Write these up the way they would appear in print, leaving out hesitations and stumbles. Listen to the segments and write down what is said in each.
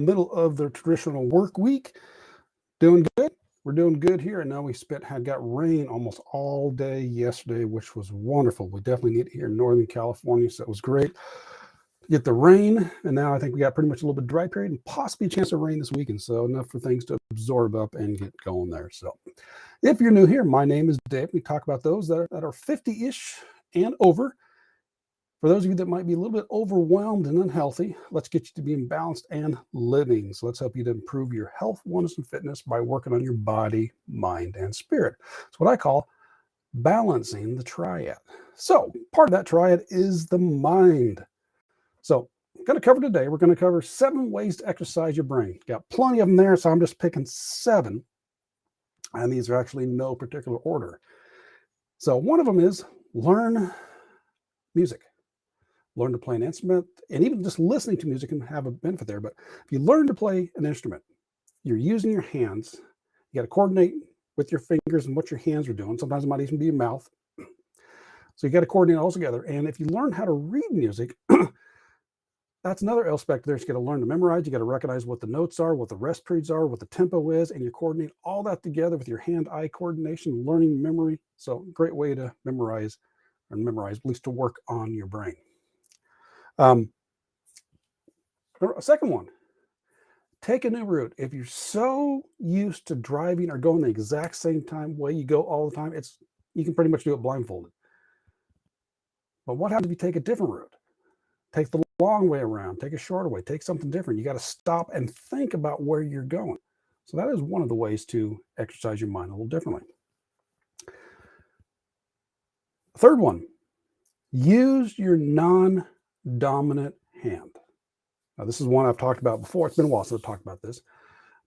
middle of the traditional work week. Doing good. We're doing good here. I know had got rain almost all day yesterday, which was wonderful. We definitely need it here in Northern California, so it was great to get the rain. And now I think we got pretty much a little bit dry period and possibly a chance of rain this weekend. So enough for things to absorb up and get going there. So if you're new here, my name is Dave. We talk about those that are 50-ish and over. For those of you that might be a little bit overwhelmed and unhealthy, let's get you to being balanced and living. So let's help you to improve your health, wellness, and fitness by working on your body, mind, and spirit. It's what I call balancing the triad. So part of that triad is the mind. So I'm going to cover today, we're going to cover 7 ways to exercise your brain. Got plenty of them there, so I'm just picking 7. And these are actually in no particular order. So one of them is learn music. Learn to play an instrument, and even just listening to music can have a benefit there. But if you learn to play an instrument, you're using your hands. You got to coordinate with your fingers and what your hands are doing. Sometimes it might even be your mouth. So you got to coordinate all together. And if you learn how to read music, that's another aspect there. You got to learn to memorize. You got to recognize what the notes are, what the rest periods are, what the tempo is, and you coordinate all that together with your hand-eye coordination, learning memory. So great way to memorize, at least to work on your brain. A second one, take a new route. If you're so used to driving or going the exact same way you go all the time, you can pretty much do it blindfolded. But what happens if you take a different route? Take the long way around, take a shorter way, take something different. You got to stop and think about where you're going. So that is one of the ways to exercise your mind a little differently. Third one, use your non-dominant hand. Now, this is one I've talked about before. It's been a while since I've talked about this.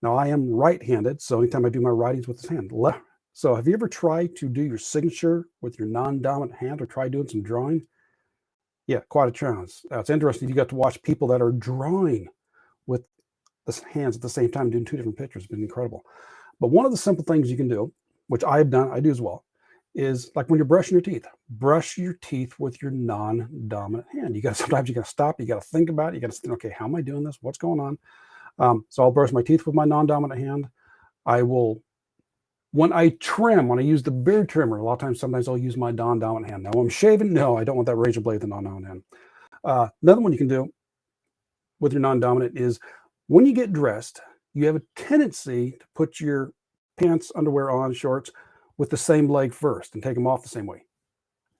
Now, I am right-handed, so anytime I do my writings with this hand, left. So have you ever tried to do your signature with your non-dominant hand or try doing some drawing? Yeah, quite a challenge. It's interesting. You got to watch people that are drawing with the hands at the same time, doing 2 different pictures. It's been incredible. But one of the simple things you can do, which I've done, I do as well, is like when you're brushing your teeth. Brush your teeth with your non-dominant hand. Sometimes you got to stop. You got to think about it. You got to think, okay, how am I doing this? What's going on? So I'll brush my teeth with my non-dominant hand. When I use the beard trimmer, sometimes I'll use my non-dominant hand. Now, when I'm shaving, no, I don't want that razor blade with the non-dominant hand. Another one you can do with your non-dominant is when you get dressed, you have a tendency to put your pants, underwear on, shorts, with the same leg first and take them off the same way.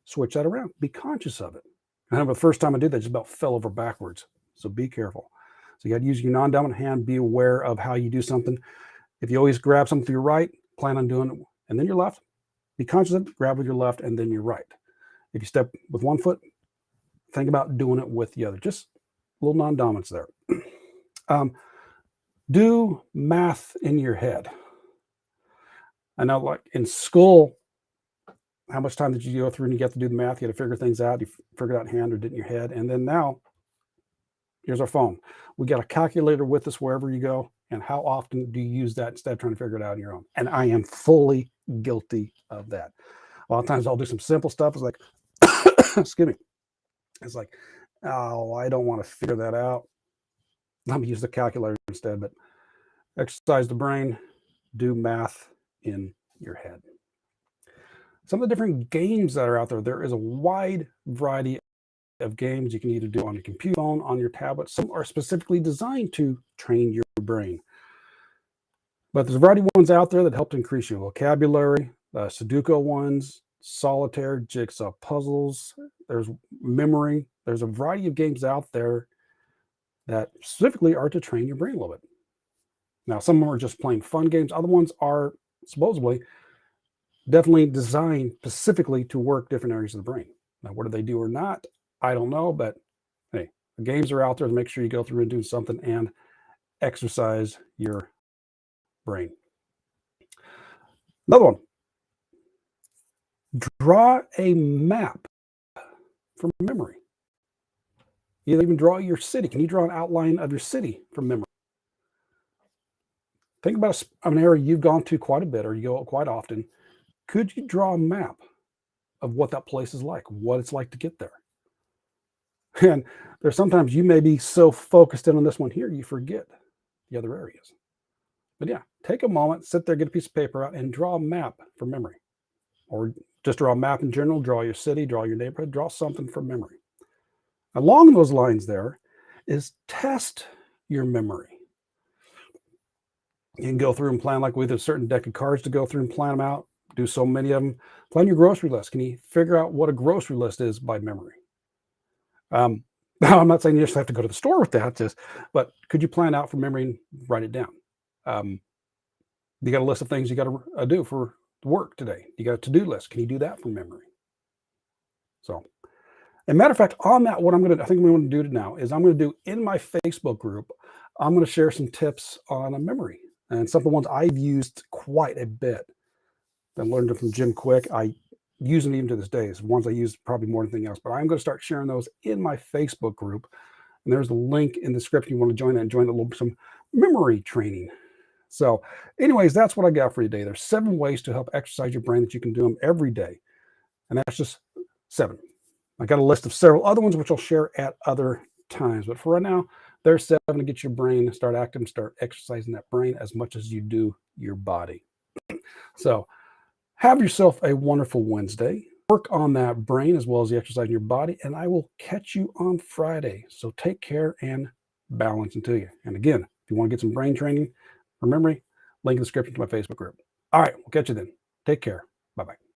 Switch that around. Be conscious of it. I remember the first time I did that, I just about fell over backwards. So be careful. So you got to use your non-dominant hand. Be aware of how you do something. If you always grab something with your right, plan on doing it, and then your left. Be conscious of it. Grab with your left, and then your right. If you step with one foot, think about doing it with the other. Just a little non-dominance there. Do math in your head. I know, like in school, how much time did you go through and you get to do the math? You had to figure things out. You figured it out in hand or did it in your head. And then now, here's our phone. We got a calculator with us wherever you go. And how often do you use that instead of trying to figure it out on your own? And I am fully guilty of that. A lot of times I'll do some simple stuff. It's like, excuse me. It's like, oh, I don't want to figure that out. Let me use the calculator instead. But exercise the brain, do math in your head. Some of the different games that are out there, there is a wide variety of games you can either do on your computer, phone, on your tablet. Some are specifically designed to train your brain. But there's a variety of ones out there that help to increase your vocabulary, Sudoku ones, solitaire, jigsaw puzzles. There's memory. There's a variety of games out there that specifically are to train your brain a little bit. Now, some of them are just plain fun games. Other ones are supposedly definitely designed specifically to work different areas of the brain. Now, whether they do or not, I don't know, but hey, the games are out there to make sure you go through and do something and exercise your brain. Another one, draw a map from memory. You even draw your city. Can you draw an outline of your city from memory? Think about an area you've gone to quite a bit or you go quite often. Could you draw a map of what that place is like, what it's like to get there? And there's sometimes you may be so focused in on this one here, you forget the other areas. But yeah, take a moment, sit there, get a piece of paper out, and draw a map from memory. Or just draw a map in general, draw your city, draw your neighborhood, draw something from memory. Along those lines there is test your memory. You can go through and plan like with a certain deck of cards to go through and plan them out. Do so many of them. Plan your grocery list. Can you figure out what a grocery list is by memory? Now, I'm not saying you just have to go to the store with that, but could you plan out from memory and write it down? You got a list of things you got to do for work today. You got a to-do list. Can you do that from memory? So, as a matter of fact, on that, what I think we want to do now is I'm going to do in my Facebook group, I'm going to share some tips on a memory and some of the ones I've used quite a bit. I learned them from Jim Quick. I use them even to this day. It's ones I use probably more than anything else, but I'm going to start sharing those in my Facebook group. And there's a link in the description. You want to join that and join some memory training. So anyways, that's what I got for you today. There's 7 ways to help exercise your brain that you can do them every day. And that's just 7. I got a list of several other ones, which I'll share at other times. But for right now, there's 7 to get your brain, start acting, start exercising that brain as much as you do your body. So have yourself a wonderful Wednesday. Work on that brain as well as the exercise in your body. And I will catch you on Friday. So take care and balance into you. And again, if you want to get some brain training, remember, link in the description to my Facebook group. All right, we'll catch you then. Take care. Bye-bye.